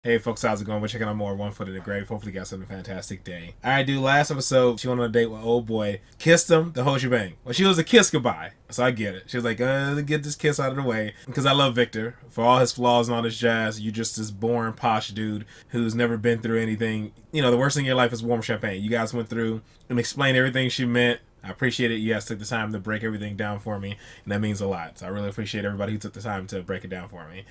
Hey folks, how's it going? We're checking out more One Foot in the Grave. Hopefully you guys having a fantastic day. Alright, dude, last episode, she went on a date with old boy, kissed him, the whole shebang. Well, she was a kiss goodbye, so I get it. She was like, get this kiss out of the way. Because I love Victor. For all his flaws and all his jazz, you just this boring, posh dude who's never been through anything. You know, the worst thing in your life is warm champagne. You guys went through and explained everything she meant. I appreciate it. You guys took the time to break everything down for me, and that means a lot. So I really appreciate everybody who took the time to break it down for me.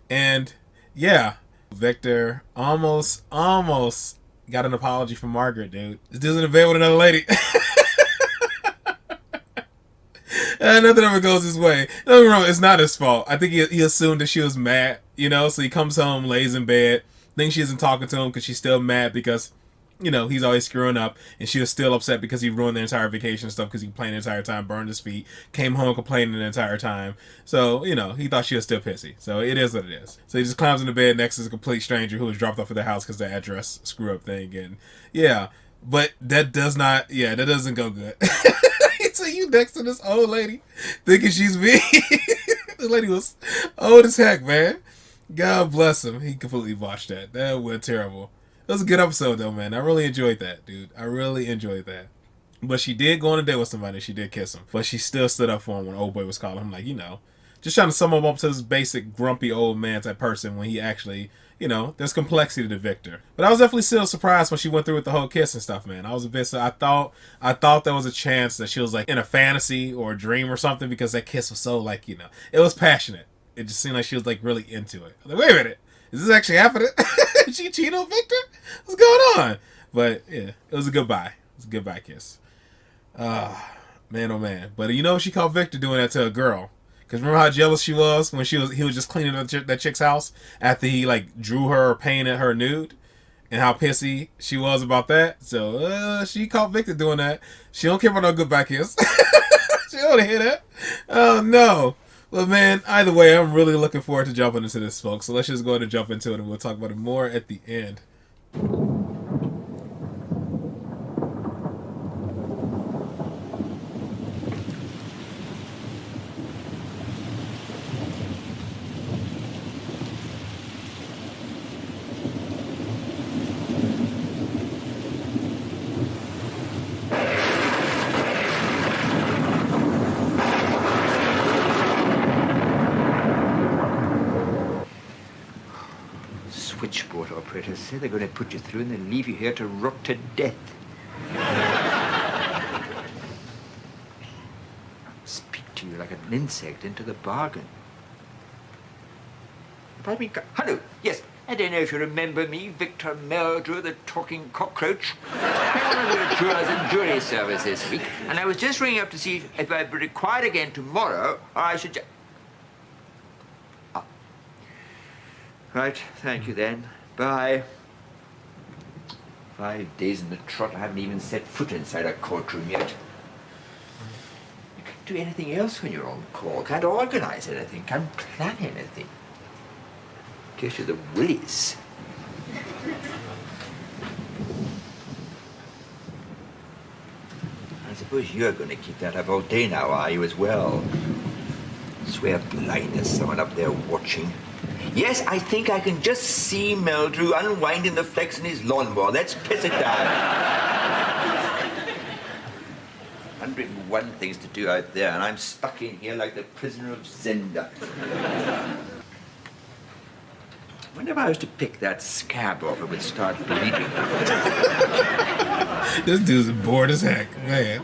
And yeah, Victor almost got an apology from Margaret, dude. This dude's in a bed with another lady. Nothing ever goes his way. Don't get me wrong, it's not his fault. I think he assumed that she was mad, so he comes home, lays in bed, thinks she isn't talking to him because she's still mad because, he's always screwing up, and she was still upset because he ruined their entire vacation and stuff because he complained the entire time, burned his feet, came home complaining the entire time. So, he thought she was still pissy. So it is what it is. So he just climbs in the bed next to a complete stranger who was dropped off at the house because the address screw up thing. And yeah, but that doesn't go good. So you next to this old lady thinking she's me. The lady was old as heck, man. God bless him. He completely botched that. That went terrible. It was a good episode though, man. I really enjoyed that, dude. I really enjoyed that. But she did go on a date with somebody. She did kiss him. But she still stood up for him when old boy was calling him, like, just trying to sum him up to this basic grumpy old man type person when he actually, there's complexity to Victor. But I was definitely still surprised when she went through with the whole kiss and stuff, man. I was a bit, so I thought there was a chance that she was like in a fantasy or a dream or something because that kiss was so like, it was passionate. It just seemed like she was like really into it. I was like, wait a minute. Is this actually happening? Did she cheat on Victor? What's going on? But yeah, it was a goodbye. It was a goodbye kiss. Man, oh man. But she caught Victor doing that to a girl. Because remember how jealous she was when he was just cleaning up that chick's house after he like drew her or painted her nude? And how pissy she was about that. So she caught Victor doing that. She don't care about no goodbye kiss. She don't want to hear that. Oh no. Well, man, either way, I'm really looking forward to jumping into this, folks. So let's just go ahead and jump into it, and we'll talk about it more at the end. Switchboard operators say they're going to put you through and then leave you here to rot to death. Speak to you like an insect into the bargain. Hello, yes. I don't know if you remember me, Victor Meldrew, the talking cockroach. I'm one of the jurors and jury service this week, and I was just ringing up to see if I'd be required again tomorrow, or I should Right, thank you then. Bye. 5 days in the trot, I haven't even set foot inside a courtroom yet. You can't do anything else when you're on call. Can't organize anything, can't plan anything. Gives you the willies. I suppose you're going to keep that up all day now, are you, as well? Swear blind there's someone up there watching. Yes, I think I can just see Meldrew unwinding the flex in his lawnmower. Let's piss it down. 101 things to do out there, and I'm stuck in here like the prisoner of Zenda. I wonder if I was to pick that scab off, it would start bleeding. This dude's bored as heck, man.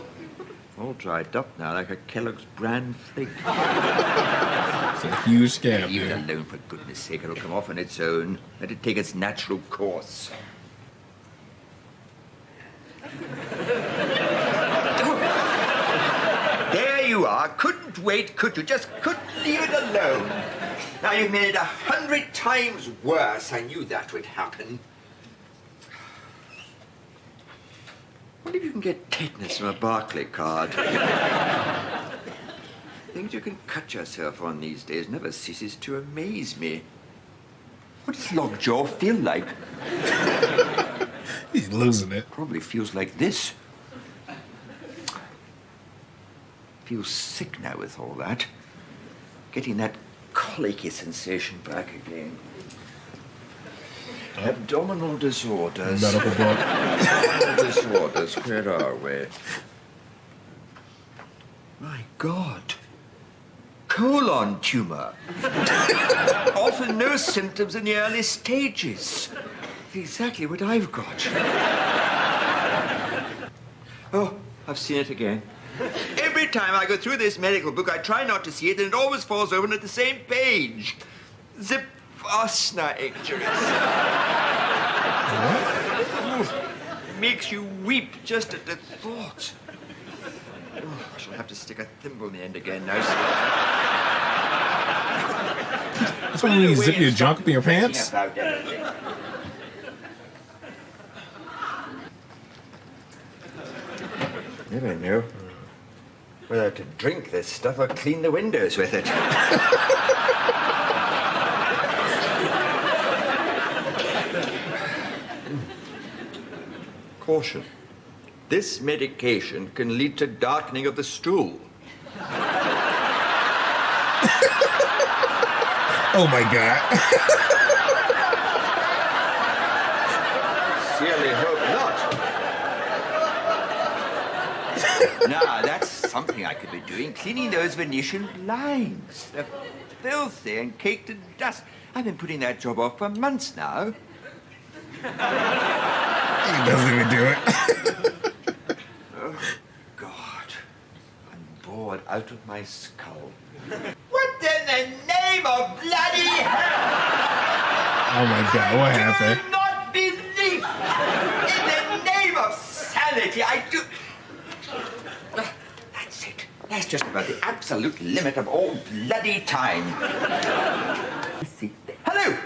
All dried up now, like a Kellogg's brand fig. It's a huge scab, Leave dude. it alone, for goodness sake. It'll come off on its own. Let it take its natural course. There you are. Couldn't wait, could you? Just couldn't leave it alone. Now you've made it 100 times worse. I knew that would happen. Wonder if you can get tetanus from a Barclay card. Things you can cut yourself on these days never ceases to amaze me. What does lockjaw feel like? He's losing it. Probably feels like this. Feels sick now with all that. Getting that colicky sensation back again. Abdominal disorders. Medical book. Abdominal disorders. Where are we? My God. Colon tumor. Often no symptoms in the early stages. Exactly what I've got. Oh, I've seen it again. Every time I go through this medical book, I try not to see it, and it always falls open at the same page. The Fastner injuries. Makes you weep just at the thought. Oh, I shall have to stick a thimble in the end again now. That's when you zip your junk up in your pants? Never know whether to drink this stuff or clean the windows with it. Caution. This medication can lead to darkening of the stool. Oh my God. Sincerely hope not. Now, that's something I could be doing, cleaning those Venetian blinds. They're filthy and caked in dust. I've been putting that job off for months now. He doesn't even do it. Oh, God. I'm bored out of my skull. What in the name of bloody hell? Oh my God, what happened? Do not believe. In the name of sanity, I do. That's it. That's just about the absolute limit of all bloody time. Hello.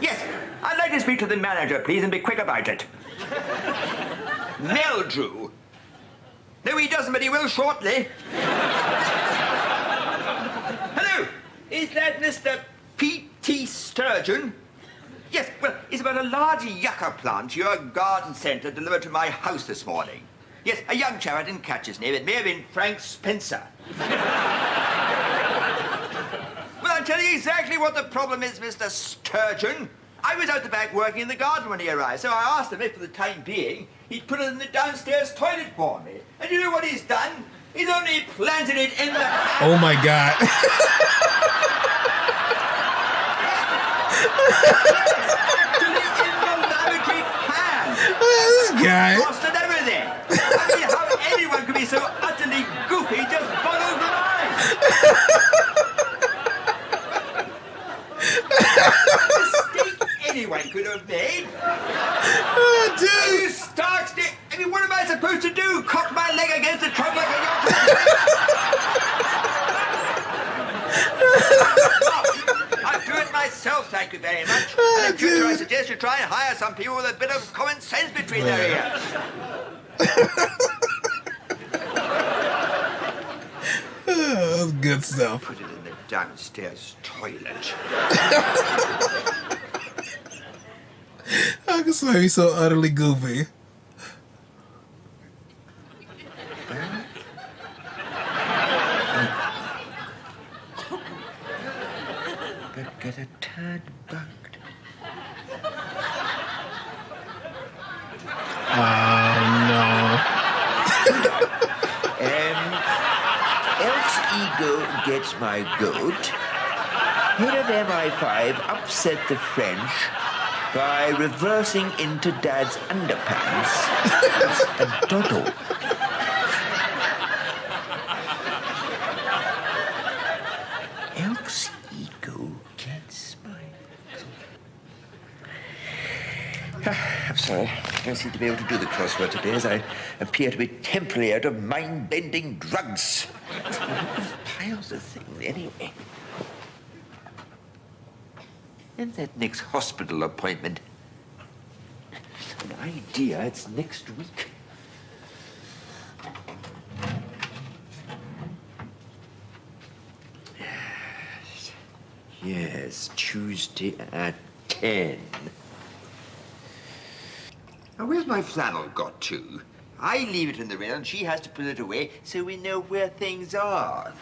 Yes, I'd like to speak to the manager, please, and be quick about it. Meldrew. No, he doesn't, but he will shortly. Hello. Is that Mr. P.T. Sturgeon? Yes, well, it's about a large yucca plant to your garden centre delivered to my house this morning. Yes, a young chap, I didn't catch his name. It may have been Frank Spencer. Well, I'll tell you exactly what the problem is, Mr. Sturgeon. I was out the back working in the garden when he arrived, so I asked him if, for the time being, he'd put it in the downstairs toilet for me. And you know what he's done? He's only planted it in the... Oh my God. Actually in the lavatory pan. This guy. Lost and everything. I mean, how anyone could be so utterly goofy just boggles the mind. Mistake anyone could have made. Oh, dude. You stark stick. I mean, what am I supposed to do? Cock my leg against the trunk like a yacht? I'll do it myself, thank you very much. And in future, I suggest you try and hire some people with a bit of common sense between their ears. That's good stuff. Put it in the downstairs toilet. How can somebody be so utterly goofy? Get a tad bugged. No. Elk's ego gets my goat. Head of MI5 upset the French by reversing into Dad's underpants. It's a doddle. Elk's ego gets my goat. I'm sorry. I don't seem to be able to do the crossword today, as I appear to be temporarily out of mind-bending drugs. Piles of things, anyway. And that next hospital appointment. An idea, it's next week. Yes, Tuesday at 10. Now, where's my flannel got to? I leave it in the rail and she has to put it away so we know where things are.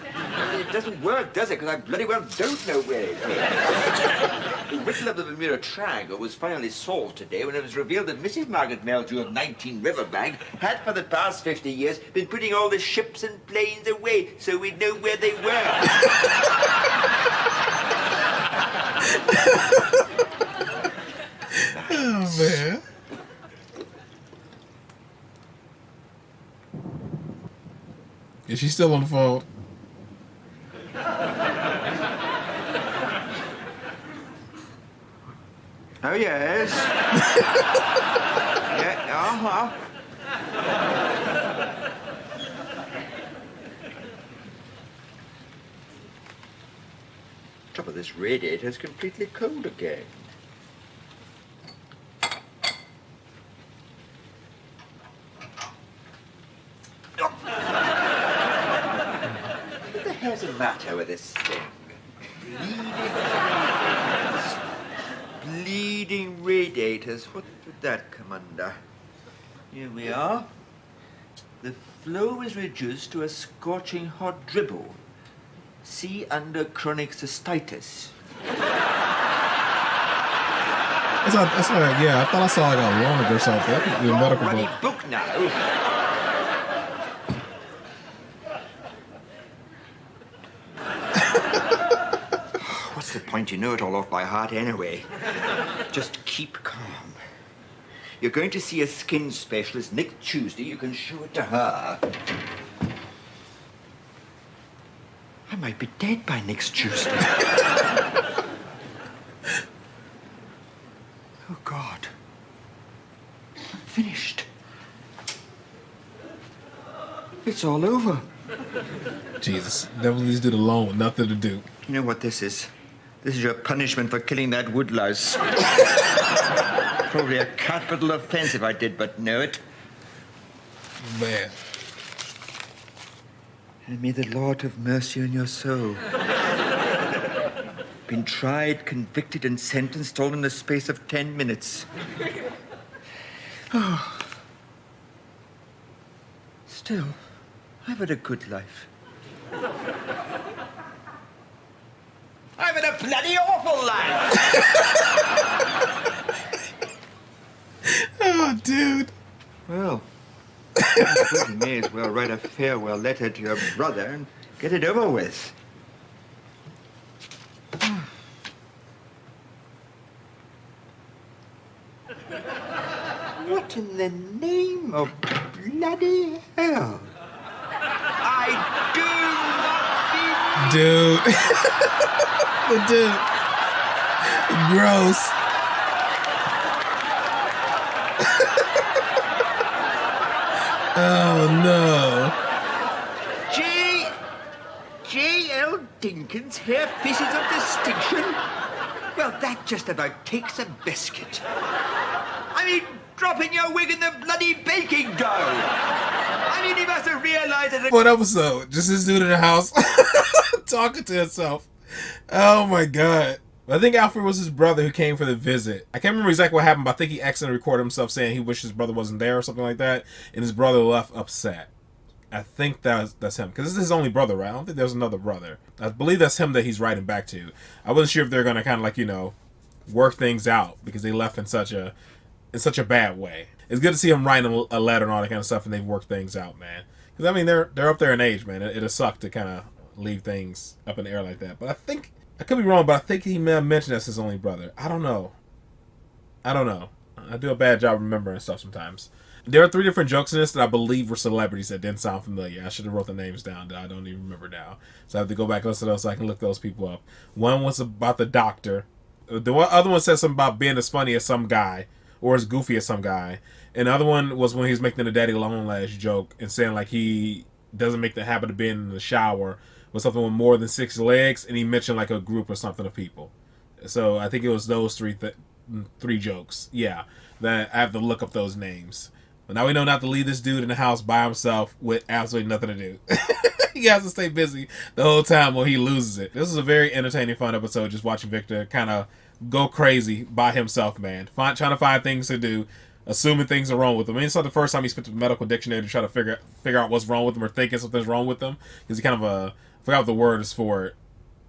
It doesn't work, does it? Because I bloody well don't know where it is. The riddle of the Bermuda Triangle was finally solved today when it was revealed that Mrs. Margaret Meldrew of 19 Riverbank had for the past 50 years been putting all the ships and planes away so we'd know where they were. Oh, man. Is she still on the phone? Oh, yes. Yeah, Top of this radiator's completely cold again. What the hell's the matter with this thing? Bleeding radiators. What would that come under? Here we are. The flow is reduced to a scorching hot dribble. See under chronic cystitis. That's like, yeah, I thought I saw like a lung or something. That could be a medical Bloody book. book now. What's the point? You know it all off by heart anyway. Just keep calm. You're going to see a skin specialist next Tuesday. You can show it to her. I might be dead by next Tuesday. Oh, God. I'm finished. It's all over. Jesus. Devil leaves dude alone with nothing to do. You know what this is? This is your punishment for killing that woodlouse. Probably a capital offense if I did but know it. Man. And may the Lord have mercy on your soul. Been tried, convicted, and sentenced all in the space of 10 minutes. Oh. Still, I've had a good life. I've had a bloody awful life! Oh, dude. Well, I suppose you may as well write a farewell letter to your brother and get it over with. What in the name of bloody hell? I do not Dude. The dude. Gross. Oh, no. J.L. Dinkins, hair pieces of distinction? Well, that just about takes a biscuit. I mean, dropping your wig in the bloody baking dough. I mean, he must have realized that... What episode? Just this dude in the house talking to himself. Oh, my God. I think Alfred was his brother who came for the visit. I can't remember exactly what happened, but I think he accidentally recorded himself saying he wished his brother wasn't there or something like that, and his brother left upset. I think that's him, because this is his only brother, right? I don't think there's another brother. I believe that's him that he's writing back to. I wasn't sure if they're going to kind of like, you know, work things out, because they left in such a bad way. It's good to see him writing a letter and all that kind of stuff, and they've worked things out, man. Because, I mean, they're up there in age, man. It'll suck to kind of leave things up in the air like that. But I think... I could be wrong, but I think he may have mentioned that's his only brother. I don't know. I do a bad job remembering stuff sometimes. There are 3 different jokes in this that I believe were celebrities that didn't sound familiar. I should have wrote the names down that I don't even remember now. So I have to go back and listen to those so I can look those people up. One was about the doctor. The other one said something about being as funny as some guy or as goofy as some guy. And the other one was when he was making the daddy long legs joke and saying like he doesn't make the habit of being in the shower with something with more than 6 legs, and he mentioned like a group or something of people. So I think it was those 3 jokes. Yeah, that I have to look up those names. But now we know not to leave this dude in the house by himself with absolutely nothing to do. He has to stay busy the whole time while he loses it. This is a very entertaining, fun episode. Just watching Victor kind of go crazy by himself, man. Trying to find things to do assuming things are wrong with him. I mean, it's not the first time he spent the medical dictionary to try to figure out what's wrong with him or thinking something's wrong with him. Because he kind of I forgot what the word is for it,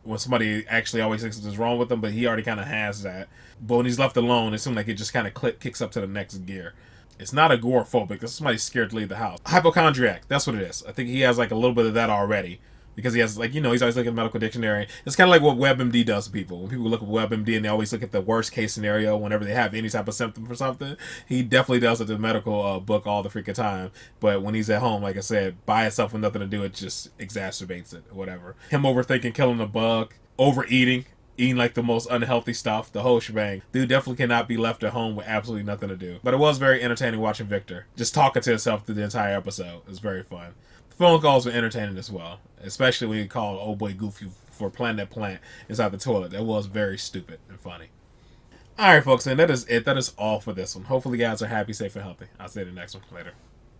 when somebody actually always thinks something's wrong with them, but he already kind of has that. But when he's left alone, it seems like it just kind of kicks up to the next gear. It's not agoraphobic. It's somebody's scared to leave the house. Hypochondriac. That's what it is. I think he has like a little bit of that already. Because he has, like, he's always looking at the medical dictionary. It's kind of like what WebMD does to people. When people look at WebMD and they always look at the worst case scenario whenever they have any type of symptom for something, he definitely does it in the medical book all the freaking time. But when he's at home, like I said, by itself with nothing to do, it just exacerbates it or whatever. Him overthinking, killing a bug, overeating, eating like the most unhealthy stuff, the whole shebang. Dude definitely cannot be left at home with absolutely nothing to do. But it was very entertaining watching Victor just talking to himself through the entire episode. It was very fun. The phone calls were entertaining as well, especially when he called old boy Goofy for planting that plant inside the toilet. That was very stupid and funny. Alright folks, and that is it. That is all for this one. Hopefully you guys are happy, safe, and healthy. I'll see you in the next one. Later.